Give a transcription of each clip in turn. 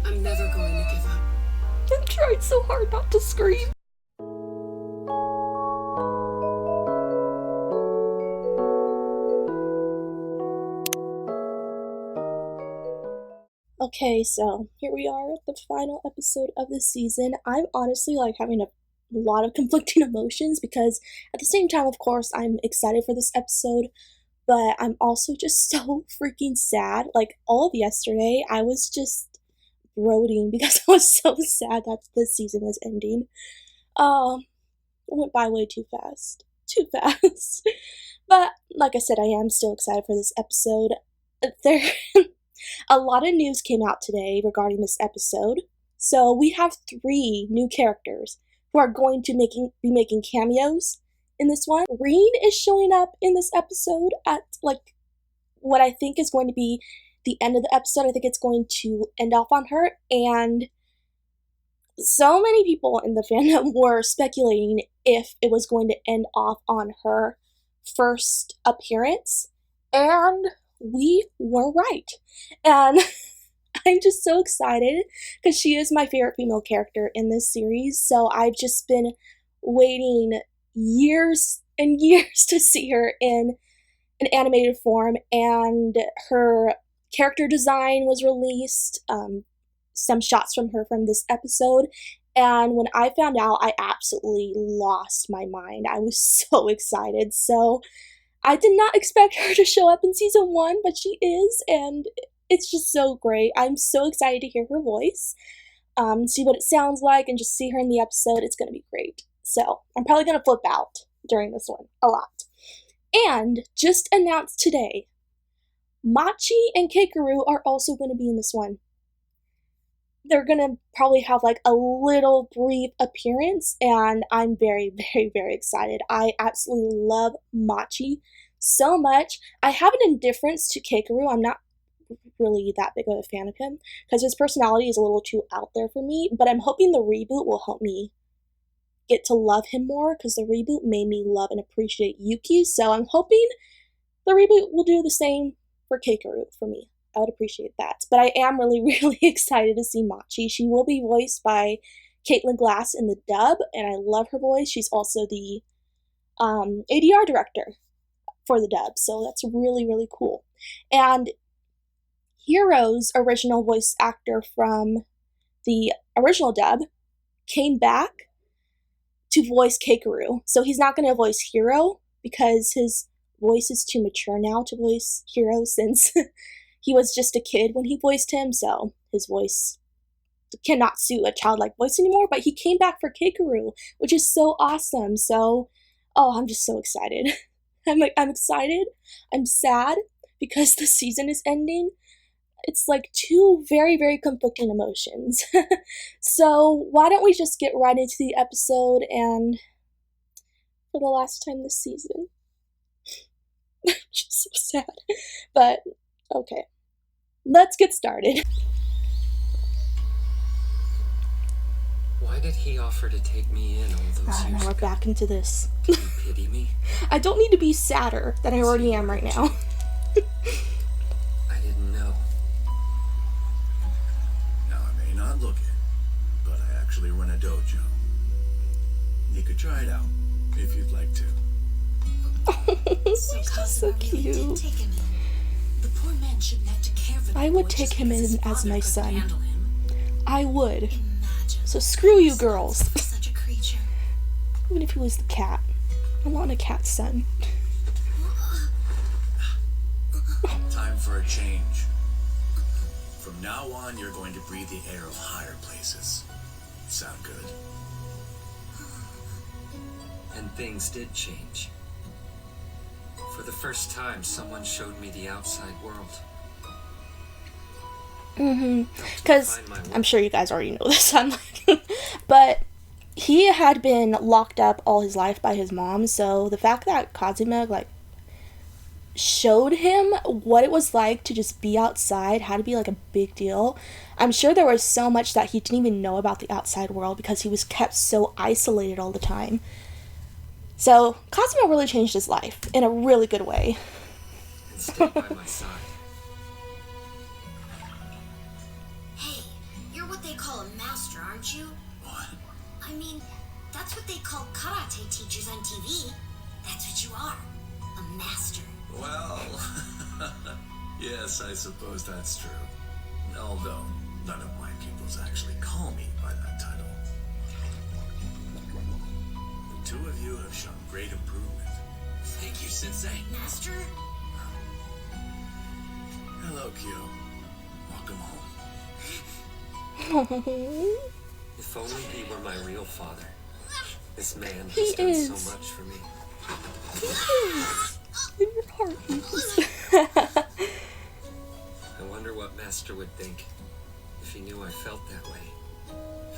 I'm never going to give up. I'm trying so hard not to scream. Okay, so here we are at the final episode of this season. I'm honestly like having a lot of conflicting emotions because at the same time, of course, I'm excited for this episode, but I'm also just so freaking sad. Like all of yesterday, I was just brooding because I was so sad that this season was ending. It went by way too fast. Too fast. But like I said, I am still excited for this episode. There A lot of news came out today regarding this episode. So we have 3 new characters who are going to be making cameos in this one. 𝑟een is showing up in this episode at like what I think is going to be the end of the episode. I think it's going to end off on her, and so many people in the fandom were speculating if it was going to end off on her first appearance, and we were right. And I'm just so excited because she is my favorite female character in this series. So I've just been waiting years and years to see her in an animated form, and her character design was released, some shots from her from this episode, and when I found out, I absolutely lost my mind. I was so excited. So I did not expect her to show up in season 1, but she is, and it's just so great. I'm so excited to hear her voice, see what it sounds like, and just see her in the episode. It's going to be great. So I'm probably going to flip out during this one a lot. And just announced today, Machi and Keikaru are also going to be in this one. They're going to probably have like a little brief appearance, and I'm very, very, very excited. I absolutely love Machi so much. I have an indifference to Keikaru. I'm not really that big of a fan of him because his personality is a little too out there for me, but I'm hoping the reboot will help me get to love him more because the reboot made me love and appreciate Yuki, so I'm hoping the reboot will do the same for Keikaru for me. I would appreciate that. But I am really, really excited to see Machi. She will be voiced by Caitlin Glass in the dub, and I love her voice. She's also the ADR director for the dub, so that's really, really cool. And Hero's original voice actor from the original dub came back to voice Keikaru. So he's not going to voice Hero because his voice is too mature now to voice Hero since he was just a kid when he voiced him, so his voice cannot suit a childlike voice anymore, but he came back for Keikaru, which is so awesome. So, I'm just so excited. I'm excited, I'm sad, because the season is ending. It's like 2 very, very conflicting emotions. So why don't we just get right into the episode, and for the last time this season. I'm just so sad. But, okay. Let's get started. Why did he offer to take me in all those years Now we're ago? back into this. Do you pity me? I don't need to be sadder than I already am right now. I didn't know. Now, I may not look it, but I actually run a dojo. You could try it out, if you'd like to. He's just so cute. The poor man shouldn't have to care for the I would boy take just him because his in as father my couldn't son. handle him. I would. Imagine So screw you girls. such a creature. Even if he was the cat. I want a cat son. Time for a change. From now on, you're going to breathe the air of higher places. Sound good? And things did change. For the first time, someone showed me the outside world. Because I'm sure you guys already know this. I'm like, but he had been locked up all his life by his mom. So the fact that Kazuma like showed him what it was like to just be outside had to be like a big deal. I'm sure there was so much that he didn't even know about the outside world because he was kept so isolated all the time. So Kazuma really changed his life in a really good way. And stay by my side. Hey, you're call a master, aren't you? What? I mean, that's what they call karate teachers on TV. That's what you are. A master. Well, yes, I suppose that's true. Although, none of my pupils actually call me by that title. The two of you have shown great improvement. Thank you, Sensei. Master? Hello, Kyo. Welcome home. If only he were my real father. This man He has done is. so much for me. In your heart, he is. I wonder what Master would think if he knew I felt that way.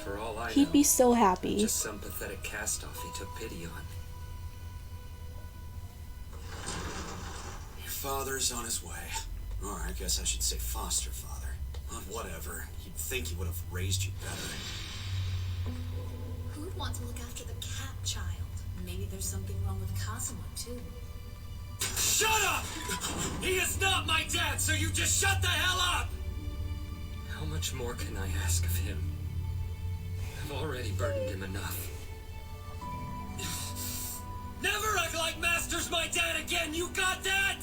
For all I He'd know, be so I'm happy. just some pathetic cast-off he took pity on. Your father's on his way. Or I guess I should say foster father. But whatever. You'd think he would have raised you better. Who'd want to look after the cat child? Maybe there's something wrong with Kazuma, too. Shut up! He is not my dad, so you just shut the hell up! How much more can I ask of him? I've already burdened him enough. Never act like Master's my dad again, you got that?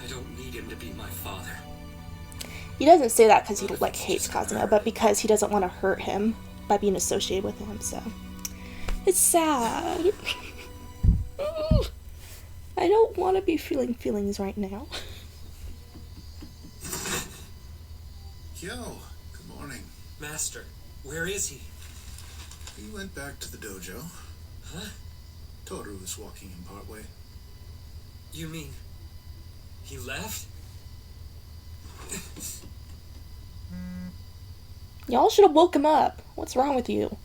I don't need him to be my father. He doesn't say that because he like hates Kazuma, but because he doesn't want to hurt him by being associated with him. So it's sad. I don't want to be feeling feelings right now. Kyo, good morning. Master, where is he? He went back to the dojo. Huh? Toru was walking him partway. You mean he left? Y'all should have woke him up. What's wrong with you?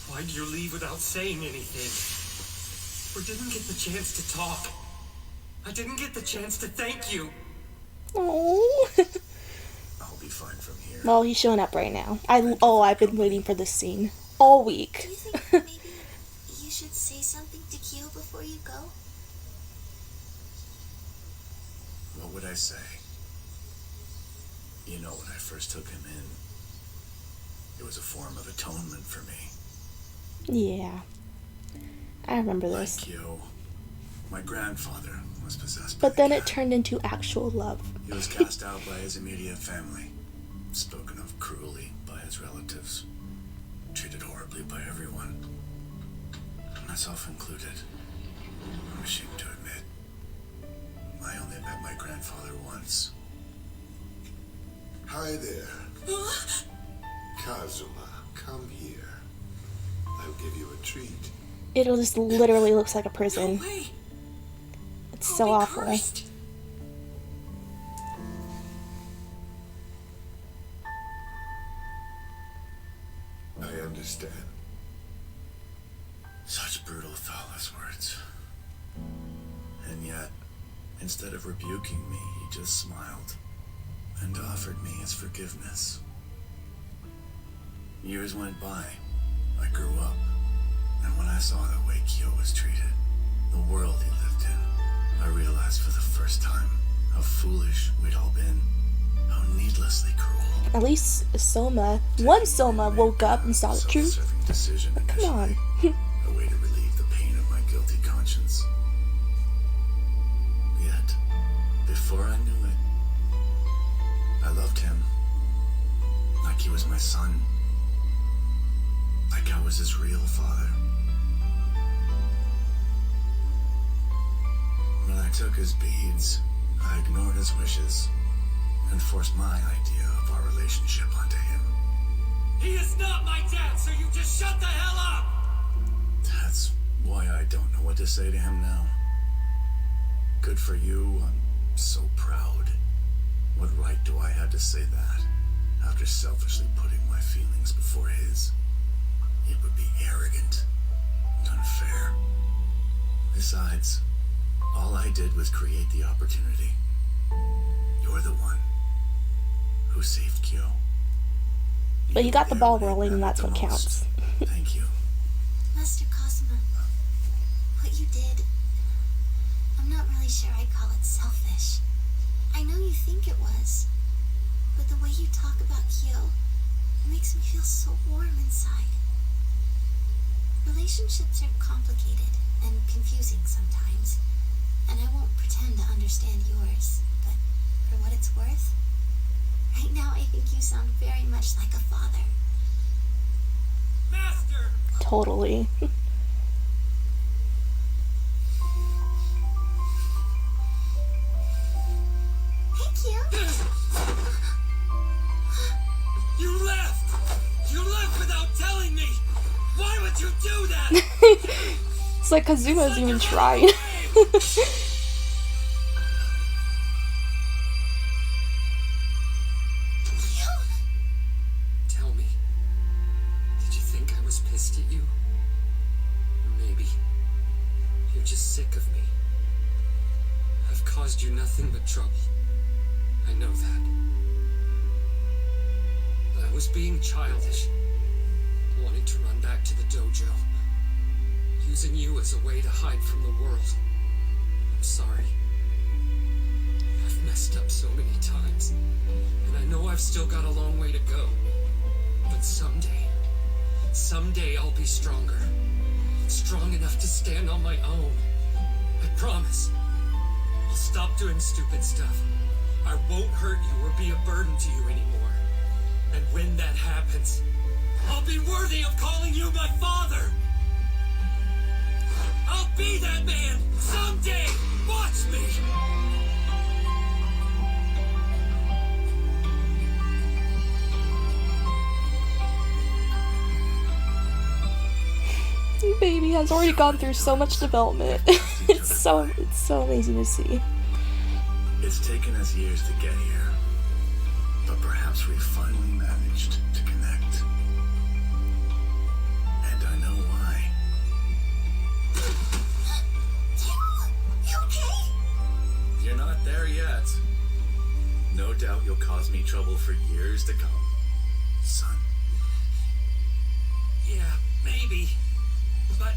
Why'd you leave without saying anything? Or didn't get the chance to talk? I didn't get the chance to thank you. Oh. I'll be fine from here. Well, he's showing up right now. I've been waiting for this scene all week. Do you think maybe you should say something to Kyo before you go? What would I say? You know, when I first took him in, it was a form of atonement for me. Yeah. I remember Like this. Kyo, my grandfather was possessed by But then the it cat. turned into actual love. He was cast out by his immediate family, spoken of cruelly by his relatives, treated horribly by everyone, myself included. I'm ashamed to admit, I only met my grandfather once. Hi there. Kazuma, come here. I'll give you a treat. It just literally looks like a No prison. way! It's I'll so be awful. cursed. I understand. Such brutal, thoughtless words. And yet, instead of rebuking me, he just smiled and offered me his forgiveness. Years went by. I grew up. And when I saw the way Kyo was treated, the world he lived in, I realized for the first time how foolish we'd all been, how needlessly cruel. At least one Soma woke up and saw the truth. Self-serving decision Come on. initially, a way to relieve the pain of my guilty conscience. Yet, before I knew it, I loved him like he was my son, like I was his real father. When I took his beads, I ignored his wishes and forced my idea of our relationship onto him. He is not my dad, so you just shut the hell up! That's why I don't know what to say to him now. Good for you, I'm so proud. What right do I have to say that after selfishly putting my feelings before his? It would be arrogant and unfair. Besides, all I did was create the opportunity. You're the one who saved Kyo. But you got the ball were there when it rolling, and that's mattered what the counts. most. Thank you. Master Kazuma, what you did, I'm not really sure I'd call it selfish. I know you think it was, but the way you talk about Kyo makes me feel so warm inside. Relationships are complicated and confusing sometimes, and I won't pretend to understand yours, but for what it's worth, right now I think you sound very much like a father. Master! Totally. Thank you. You left! You left without telling me! Why would you do that? It's like Kazuma's even trying. Tell me, did you think I was pissed at you? Or maybe you're just sick of me. I've caused you nothing but trouble. I know that. I was being childish, wanting to run back to the dojo, using you as a way to hide from the world. I'm sorry. I've messed up so many times, and I know I've still got a long way to go. But someday I'll be stronger. Strong enough to stand on my own. I promise. I'll stop doing stupid stuff. I won't hurt you or be a burden to you anymore. And when that happens, I'll be worthy of calling you my father! I'll be that man someday! Watch me! Baby has already gone through so much development. It's so amazing to see. It's taken us years to get here, but perhaps we finally managed to connect. And I know why. You okay? You're not there yet. No doubt you'll cause me trouble for years to come, son. Yeah, maybe. But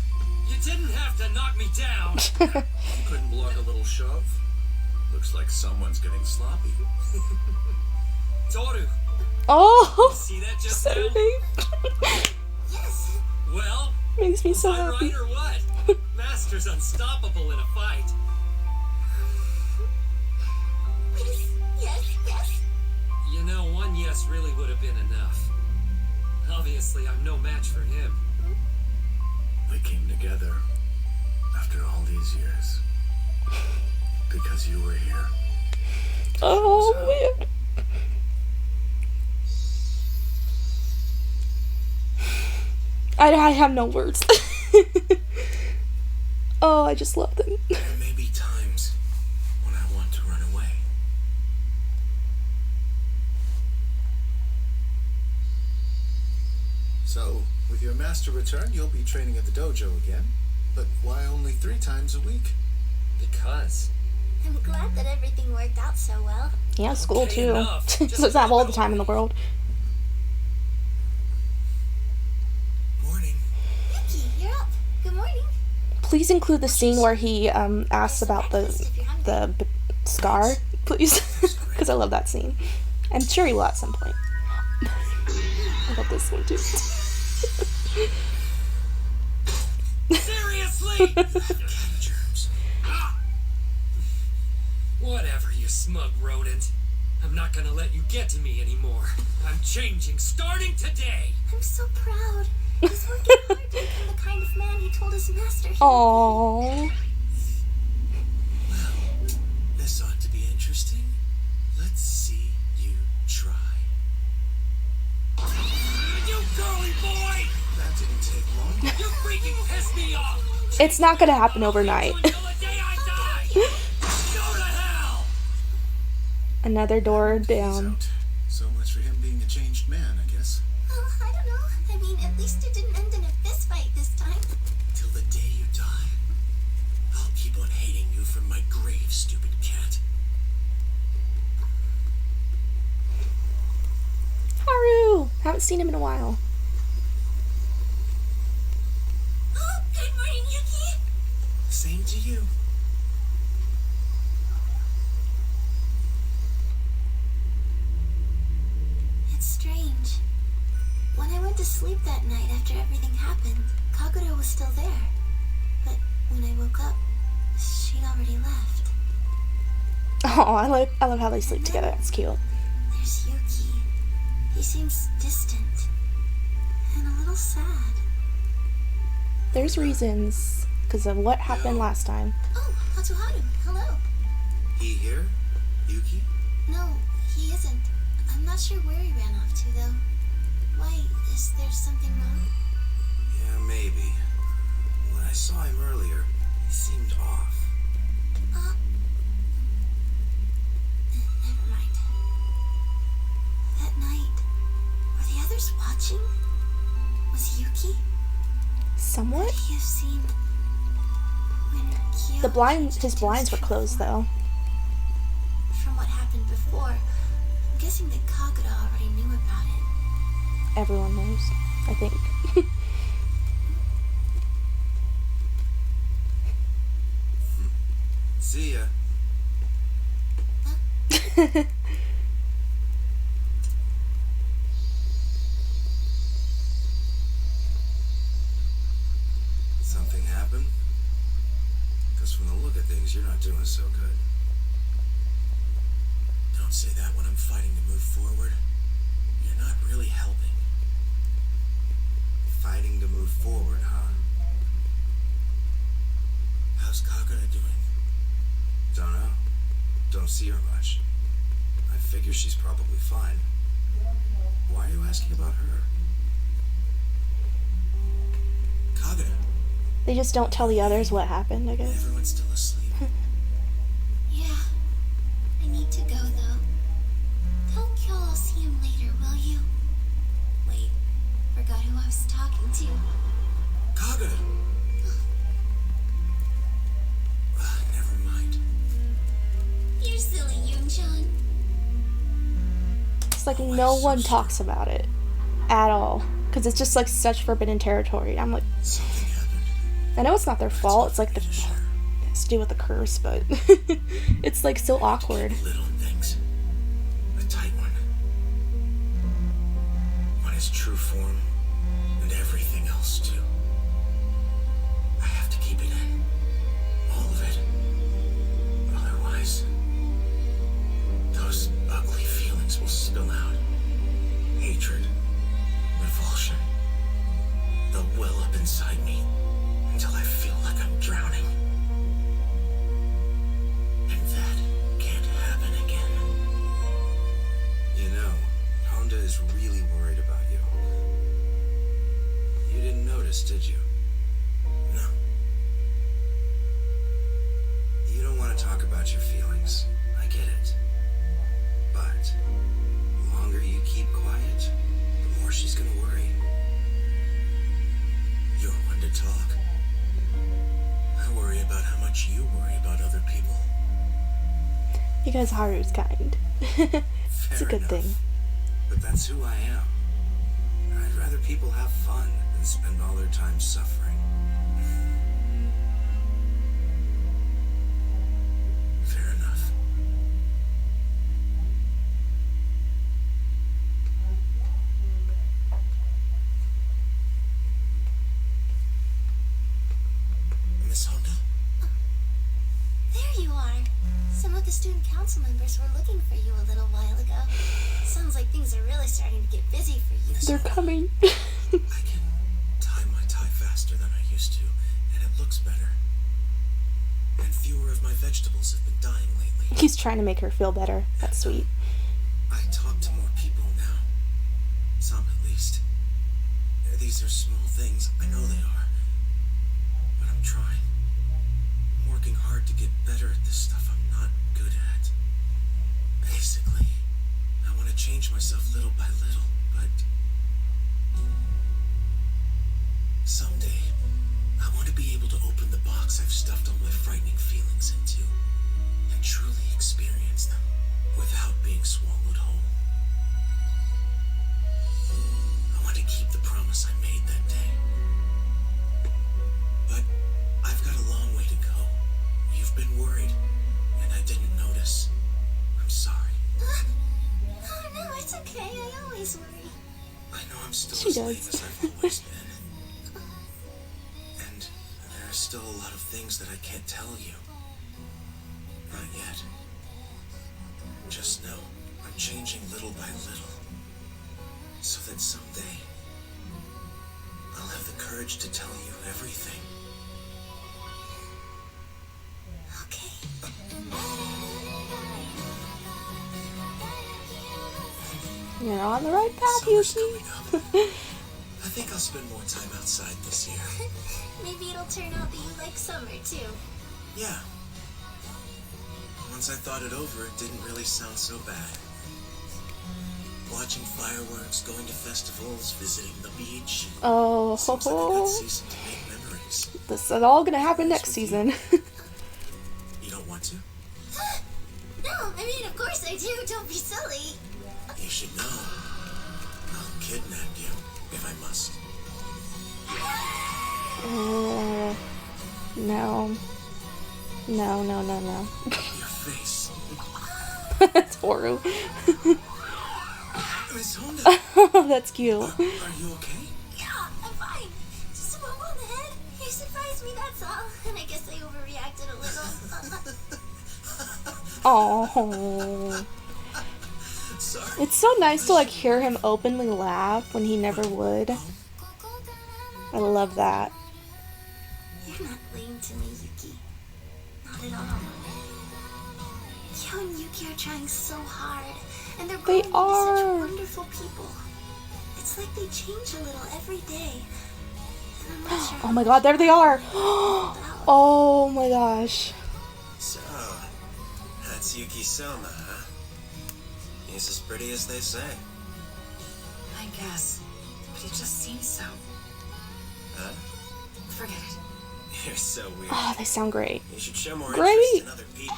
you didn't have to knock me down. You couldn't block a little shove? Looks like someone's getting sloppy. Toru, Oh, see that just so now? big. Yes. Well, Makes me so am I happy. right or what? Master's unstoppable in a fight. Yes. You know, one yes really would have been enough. Obviously, I'm no match for him. We came together after all these years because you were here. Oh man. I have no words. Oh, I just love them. There may be times when I want to run away. So, with your master returned, you'll be training at the dojo again. But why only 3 times a week? Because. I'm glad that everything worked out so well. Yeah, school Okay, too. enough. So Just doesn't have all the calm time in the world. Morning. Vicky, you're up. Good morning. Please include the scene where he asks about the scar, please, because I love that scene. I'm sure he will at some point. I love this one too. Seriously? Germs. Ah! Whatever, you smug rodent. I'm not gonna let you get to me anymore. I'm changing starting today. I'm so proud. He's working hard to become the kind of man he told his master he would Aww. Well, this ought to be interesting. Let's see you try. You girly boy! That didn't take long. You freaking pissed me off! It's not gonna happen overnight. Until the day I die! Go to hell! Another door He's down. out. So much for him being a changed man, I guess. Well, I don't know. I mean, at least it didn't end in a fist fight this time. Till the day you die. I'll keep on hating you from my grave, stupid cat. Haru! Haven't seen him in a while. Oh, good morning, Yuki. Same to you. asleep that night after everything happened. Kagura was still there. But when I woke up, she'd already left. Oh, I love how they sleep together. That's cute. There's Yuki. He seems distant and a little sad. There's reasons because of what happened last time. Oh, Hatsuharu, hello. He here? Yuki? No, he isn't. I'm not sure where he ran off to, though. Why, is there something wrong? Yeah, maybe. When I saw him earlier, he seemed off. Never mind. That night, were the others watching? Was Yuki? Somewhat? Would he have seen when His blinds were closed though. From what happened before, I'm guessing that Kagura already knew about it. Everyone knows, I think. See ya. Something happened? Because from the look of things, you're not doing so good. Don't say that when I'm fighting to move forward. You're not really helping. Fighting to move forward, huh? How's Kagura doing? Don't know. Don't see her much. I figure she's probably fine. Why are you asking about her? Kagura. They just don't tell the others what happened, I guess. Everyone's still asleep. Yeah. I need to go, though. Tell Kyo I'll see him later, will you? Wait. Forgot who I was talking to. Kagura! Never mind. You're silly, Yoon-chan. It's like no one talks about it at all. Because it's just like such forbidden territory. I'm like, Something happened. I know it's not their fault. It's like Hard to share. it has to do with the curse, but it's like so awkward. Little things. A tight one. One is true form, and everything else too. I have to keep it in. All of it. Otherwise, those ugly feelings will spill out. Hatred, revulsion. They'll well up inside me until I feel like I'm drowning. And that can't happen again. You know, Honda is really worried about you. You didn't notice, did you? No. You don't want to talk about your feelings. I get it. But the longer you keep quiet, the more she's gonna worry. You're one to talk. I worry about how much you worry about other people. Because Haru's kind. It's a Fair good enough. thing. But that's who I am. I'd rather people have fun than spend all their time suffering. Fair enough. Miss Honda? There you are. Some of the student council members were looking for you a little while ago. Sounds like things are really starting to get busy for you. They're coming. I can tie my tie faster than I used to, and it looks better. And fewer of my vegetables have been dying lately. He's trying to make her feel better. That's sweet. I talk to more people now. Some, at least. These are small things. I know they are. But I'm trying. I'm working hard to get better at this stuff I'm not good at. Basically, I want to change myself little by little, but someday, I want to be able to open the box I've stuffed all my frightening feelings into and truly experience them without being swallowed whole. I want to keep the promise I made that day. But I've got a long way to go. You've been worried, and I didn't notice. I'm sorry. Oh, no, it's okay. I always worry. I know I'm still She as lame does. as I've always been. And there are still a lot of things that I can't tell you. Not yet. Just know I'm changing little by little. So that someday I'll have the courage to tell you everything. Okay. You're on the right path, Summer's Yuki. coming up. I think I'll spend more time outside this year. Maybe it'll turn out that you like summer too. Yeah. Once I thought it over, it didn't really sound so bad. Watching fireworks, going to festivals, visiting the beach. Oh, Seems like a good season to make memories. this is all gonna happen next season. You don't want to? No, I mean, of course I do. Don't be silly. You should know. I'll kidnap you, if I must. No. No, no, no, no. Your face. It's Oru. Miss Honda, That's cute. are you okay? Yeah, I'm fine. Just a bump on the head. You surprised me, that's all. And I guess I overreacted a little. Oh. Sorry. It's so nice to like hear him openly laugh when he never would. I love that. You're not lame to me, Yuki. Not at all. You and Yuki are trying so hard, and they're growing to be such are. wonderful people. It's like they change a little every day. And I'm not sure Oh my god, there they are. about. Oh my gosh. So, that's Yuki Soma, huh? He's as pretty as they say. I guess. But it just seems so. Huh? Forget it. You're so weird. Oh, they sound great. You should show more Great. interest in other people.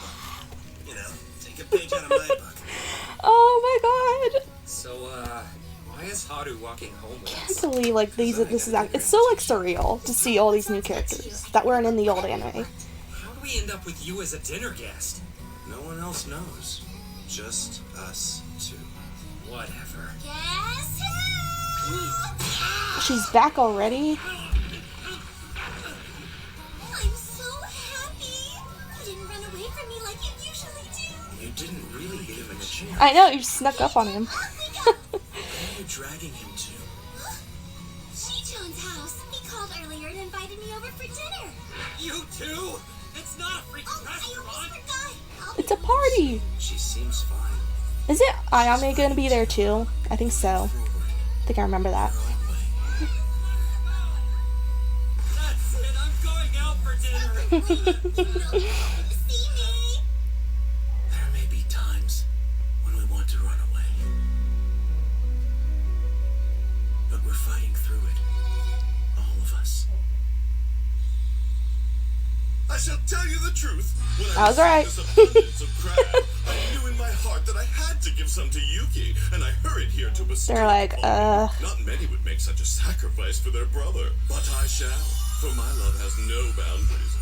You know, take a page out of my book. Oh my god. So, why is Haru walking home with I us? can't believe like it's so like surreal to see all these new characters that weren't in the old anime. How do we end up with you as a dinner guest? No one else knows. Just us two. Whatever. Guess who? She's back already. I'm so happy. You didn't run away from me like you usually do. You didn't really give him a chance. I know, you snuck up on him. Where are you dragging him to? Shichon's house. He called earlier and invited me over for dinner. You too? It's not a freaking Oh, I almost restaurant. forgot. It's a party. She seems fine. Is it Ayame gonna be there too? I think so. Forward. I think I remember that. Your own way. That's it. I'm going out for dinner. See me? There may be times when we want to run away. But we're fighting through it. All of us. I shall tell you the truth. When I was right. this abundance of crab, I knew in my heart that I had to give some to Yuki, and I hurried here to bestow They're like, it upon you. Not many would make such a sacrifice for their brother, but I shall, for my love has no boundaries.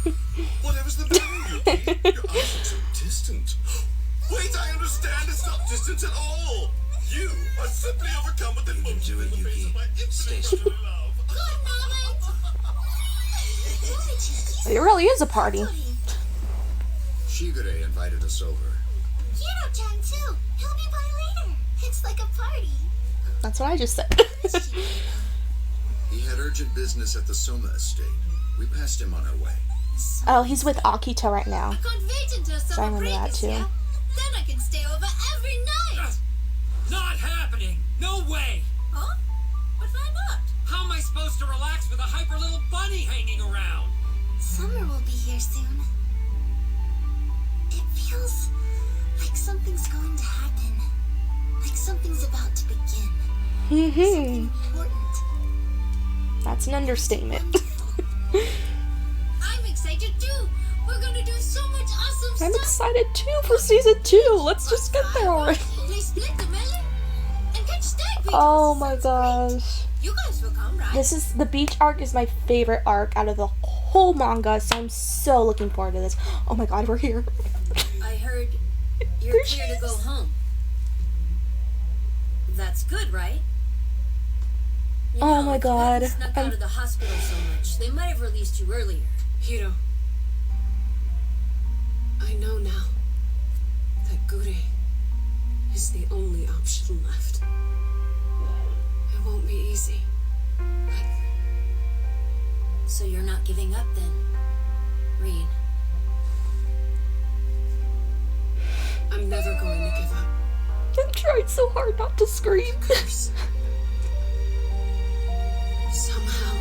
Whatever's the matter, Yuki? Your eyes are so distant. Wait, I understand. It's not distant at all. You are simply overcome with emotion do it, in the face Yuki. of my Stay infinite strong. love. Good moment. It really is a party. Shigure invited us over. Hiro-chan too. He'll be by later. It's like a party. That's what I just said. He had urgent business at the Soma estate. We passed him on our way. Oh, he's with Akito right now. I can't wait until I summer remember break that is too. here. Then I can stay over every night. Not happening. No way. Huh? But why not? How am I supposed to relax with a hyper little bunny hanging around? Summer will be here soon. It feels like something's going to happen. Like something's about to begin. Hmm. Important. That's an understatement. I'm excited too. We're gonna do so much awesome I'm stuff. excited too for season 2. Let's just get there already. Play split the melon and catch stag beetles. Oh my gosh. You guys will come, right? The beach arc is my favorite arc out of the whole manga, so I'm so looking forward to this. Oh my god, we're here. I heard you're There clear to she go is. home. That's good, right? Oh my if you god. hadn't snuck out of the hospital so much, they might have released you earlier. Hiro, I know now that 𝑠u𝑟𝑒 is the only option left. It won't be easy, but So you're not giving up then, Reed? I'm never going to give up. I'm trying so hard not to scream. Curse. Somehow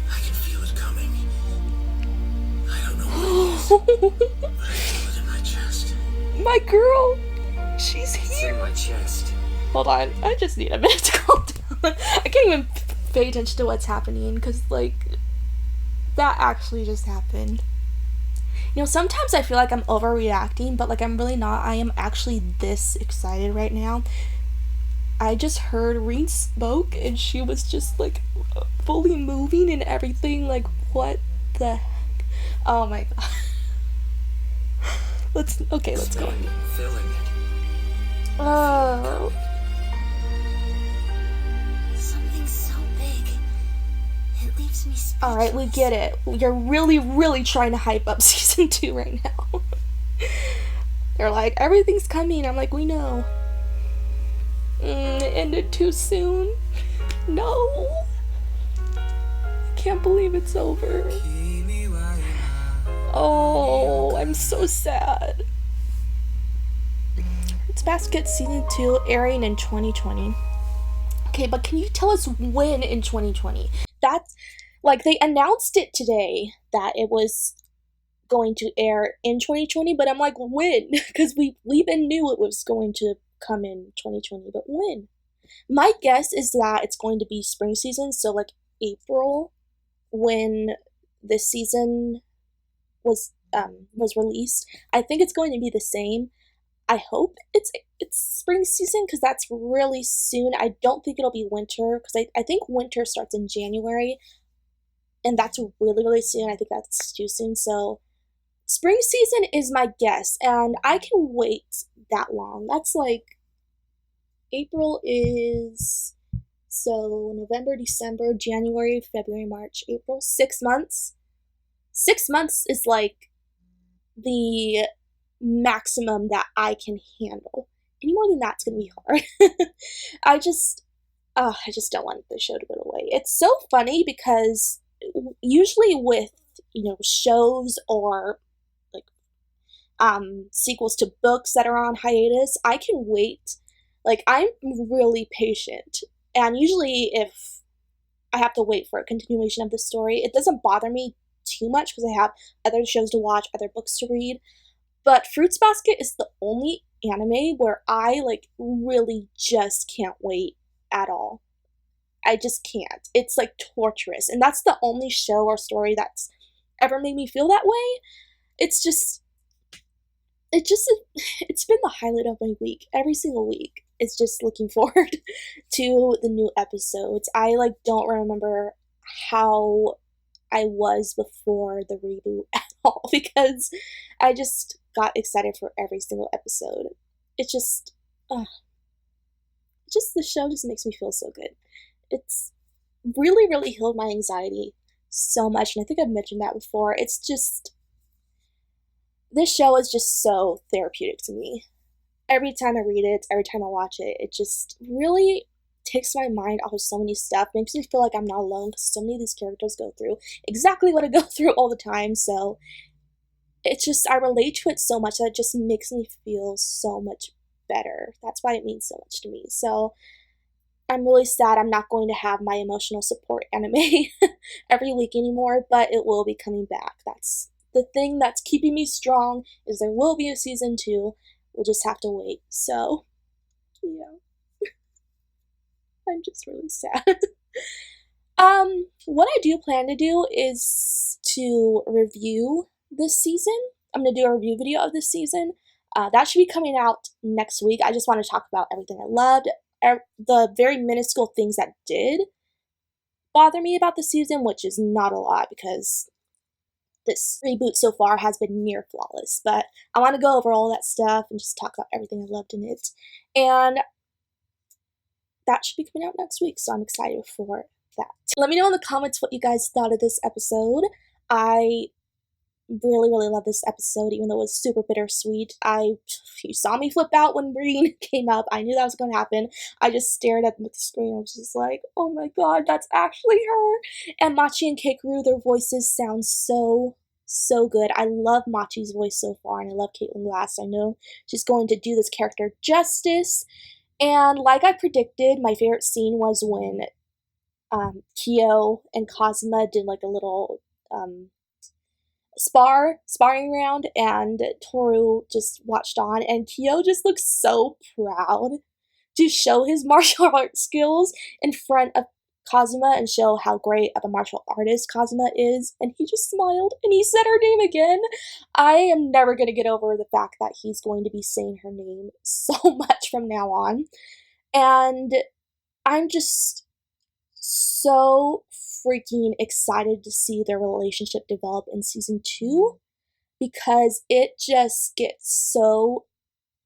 I can feel it coming. I don't know what it is, but I feel it in my chest. My girl, she's It's here. in my chest. Hold on, I just need a minute to calm down. I can't even pay attention to what's happening because, like, that actually just happened. You know, sometimes I feel like I'm overreacting, but, like, I'm really not. I am actually this excited right now. I just heard Reed spoke, and she was just, like, fully moving and everything. Like, what the heck? Oh my god. Let's go. Standing, filling it. Oh. Something so big. It leaves me speechless. Alright, we get it. You're really, really trying to hype up season 2 right now. They're like, everything's coming. I'm like, we know. It ended too soon. No. I can't believe it's over. Oh, I'm so sad. 𝑠 𝐵𝑎𝑠𝑘𝑒 season 2 airing in 2020. Okay, but can you tell us when in 2020? That's, like, they announced it today that it was going to air in 2020, but I'm like, when? Because we even knew it was going to come in 2020, but when? My guess is that it's going to be spring season, so like April, when this season was released. I think it's going to be the same. I hope it's spring season because that's really soon. I don't think it'll be winter because I think winter starts in January, and that's really, really soon. I think that's too soon. So spring season is my guess, and I can wait that long. That's like, April is, so November, December, January, February, March, April, 6 months. 6 months is like the maximum that I can handle. Any more than that's gonna be hard. I just don't want the show to go away. It's so funny because usually with, you know, shows or like sequels to books that are on hiatus, I can wait. Like, I'm really patient, and usually if I have to wait for a continuation of the story, it doesn't bother me too much because I have other shows to watch, other books to read. But 𝑓rūits 𝐵ASKET is the only anime where I, like, really just can't wait at all. I just can't. It's, like, torturous. And that's the only show or story that's ever made me feel that way. It's been the highlight of my week. Every single week. It's just looking forward to the new episodes. I, like, don't remember how I was before the reboot at all because I just got excited for every single episode. It's just the show just makes me feel so good. It's really, really healed my anxiety so much, and I think I've mentioned that before. It's just, this show is just so therapeutic to me. Every time I read it, every time I watch it, it just really takes my mind off of so many stuff. Makes me feel like I'm not alone because so many of these characters go through exactly what I go through all the time. So it's just, I relate to it so much that it just makes me feel so much better. That's why it means so much to me. So I'm really sad I'm not going to have my emotional support anime every week anymore, but it will be coming back. That's the thing that's keeping me strong, is there will be a season 2. We'll just have to wait. So, yeah. I'm just really sad. What I do plan to do is to review this season. I'm going to do a review video of this season. That should be coming out next week. I just want to talk about everything I loved, the very minuscule things that did bother me about the season, which is not a lot because this reboot so far has been near flawless. But I want to go over all that stuff and just talk about everything I loved in it. And that should be coming out next week, so I'm excited for that. Let me know in the comments what you guys thought of this episode. I really, really love this episode, even though it was super bittersweet. You saw me flip out when Breen came up. I knew that was going to happen. I just stared at the screen. I was just like, oh my god, that's actually her. And Machi and Keikaru, their voices sound so good. I love Machi's voice so far, and I love Caitlin Glass. I know she's going to do this character justice. And like I predicted, my favorite scene was when Kyo and Kazuma did like a little sparring round, and Toru just watched on, and Kyo just looks so proud to show his martial arts skills in front of Kazuma and show how great of a martial artist Kazuma is, and he just smiled and he said her name again. I am never going to get over the fact that he's going to be saying her name so much from now on, and I'm just so freaking excited to see their relationship develop in season 2, because it just gets so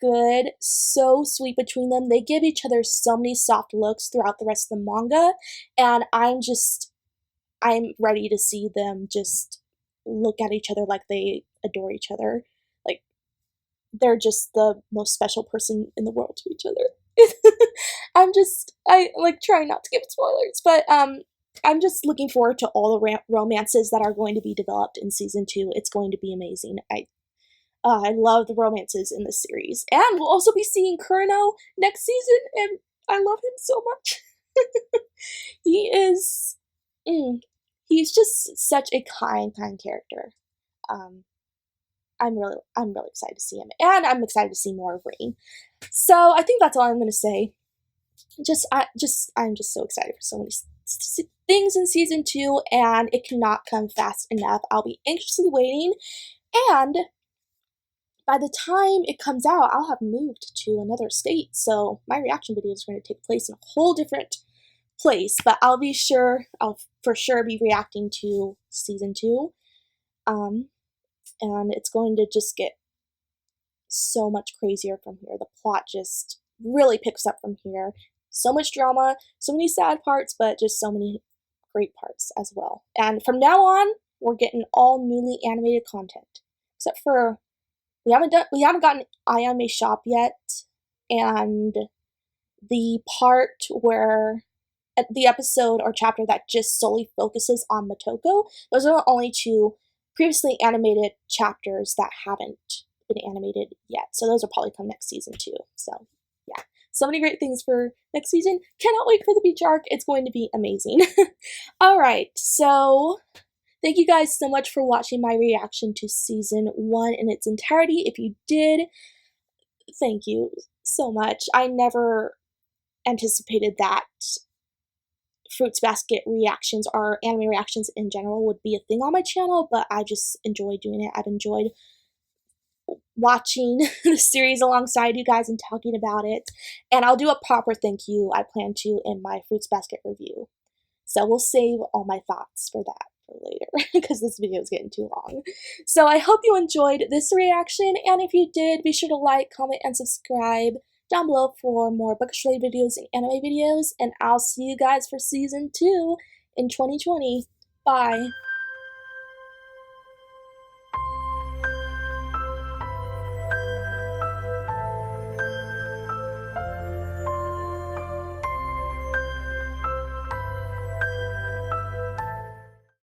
good, so sweet between them. They give each other so many soft looks throughout the rest of the manga, and I'm ready to see them just look at each other like they adore each other. Like, they're just the most special person in the world to each other. I like trying not to give spoilers, but I'm just looking forward to all the romances that are going to be developed in season 2. It's going to be amazing. I love the romances in this series, and we'll also be seeing Kureno next season, and I love him so much. He's just such a kind character. I'm really excited to see him, and I'm excited to see more of Rain. So I think that's all I'm going to say. I'm just so excited for so many things in season 2, and it cannot come fast enough. I'll be anxiously waiting, and by the time it comes out, I'll have moved to another state, so my reaction video is going to take place in a whole different place, but I'll for sure be reacting to season 2, and it's going to just get so much crazier from here. The plot just really picks up from here. So much drama, so many sad parts, but just so many great parts as well. And from now on, we're getting all newly animated content, except for we haven't gotten Ayame Shop yet, and the part where the episode or chapter that just solely focuses on Motoko. Those are the only 2 previously animated chapters that haven't been animated yet. So those will probably come next season too. So yeah, so many great things for next season. Cannot wait for the beach arc. It's going to be amazing. All right, so thank you guys so much for watching my reaction to season 1 in its entirety. If you did, thank you so much. I never anticipated that Fruits Basket reactions or anime reactions in general would be a thing on my channel, but I just enjoy doing it. I've enjoyed watching the series alongside you guys and talking about it, and I'll do a proper thank you, I plan to, in my Fruits Basket review. So we'll save all my thoughts for that for later, because this video is getting too long. So I hope you enjoyed this reaction, and if you did, be sure to like, comment, and subscribe down below for more bookish related videos and anime videos, and I'll see you guys for season 2 in 2020. Bye!